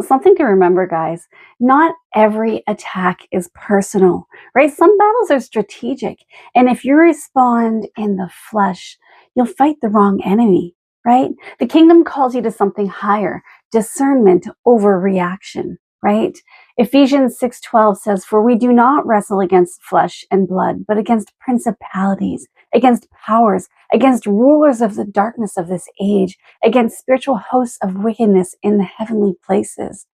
Something to remember, guys. Not every attack is personal, right? Some battles are strategic. And if you respond in the flesh, you'll fight the wrong enemy, right? The kingdom calls you to something higher, discernment over reaction, right? Ephesians 6:12 says, "For we do not wrestle against flesh and blood, but against principalities, against powers, against rulers of the darkness of this age, against spiritual hosts of wickedness in the heavenly places."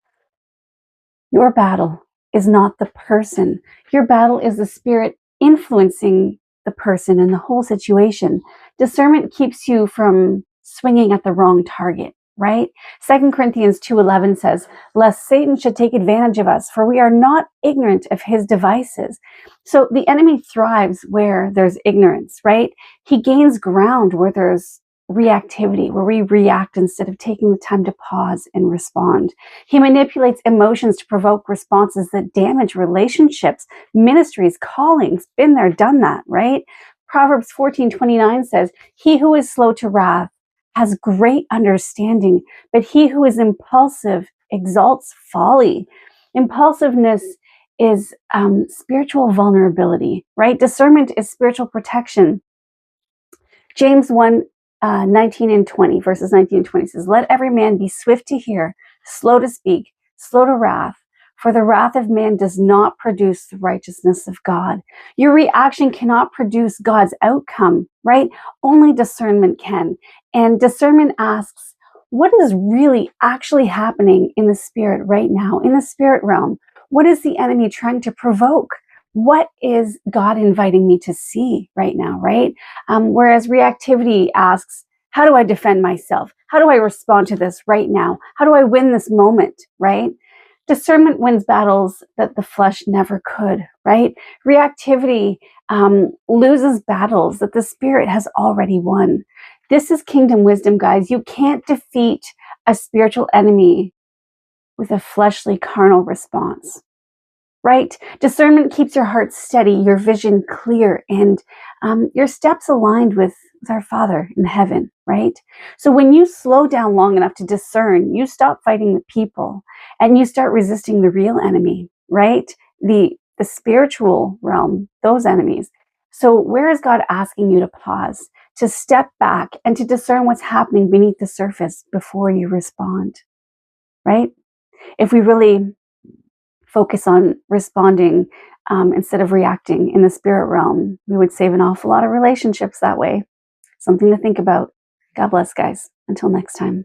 Your battle is not the person. Your battle is the spirit influencing the person and the whole situation. Discernment keeps you from swinging at the wrong target, right? 2 Corinthians 2:11 says, "Lest Satan should take advantage of us, for we are not ignorant of his devices." So the enemy thrives where there's ignorance, right? He gains ground where there's reactivity, where we react instead of taking the time to pause and respond. He manipulates emotions to provoke responses that damage relationships, ministries, callings. Been there, done that, right? Proverbs 14:29 says, "He who is slow to wrath has great understanding, but he who is impulsive exalts folly." Impulsiveness is spiritual vulnerability, right? Discernment is spiritual protection. James 1, 19 and 20, verses 19 and 20 says, "Let every man be swift to hear, slow to speak, slow to wrath, for the wrath of man does not produce the righteousness of God." Your reaction cannot produce God's outcome, right? Only discernment can. And discernment asks, what is really actually happening in the spirit right now, in the spirit realm? What is the enemy trying to provoke? What is God inviting me to see right now, right? Whereas reactivity asks, how do I defend myself? How do I respond to this right now? How do I win this moment, right? Discernment wins battles that the flesh never could, right? Reactivity loses battles that the spirit has already won. This is kingdom wisdom, guys. You can't defeat a spiritual enemy with a fleshly, carnal response. Right? Discernment keeps your heart steady, your vision clear, and your steps aligned with our Father in heaven, right? So when you slow down long enough to discern, you stop fighting the people and you start resisting the real enemy, right? The spiritual realm, those enemies. So where is God asking you to pause, to step back, and to discern what's happening beneath the surface before you respond, right? If we really focus on responding instead of reacting in the spirit realm, we would save an awful lot of relationships that way. Something to think about. God bless, guys. Until next time.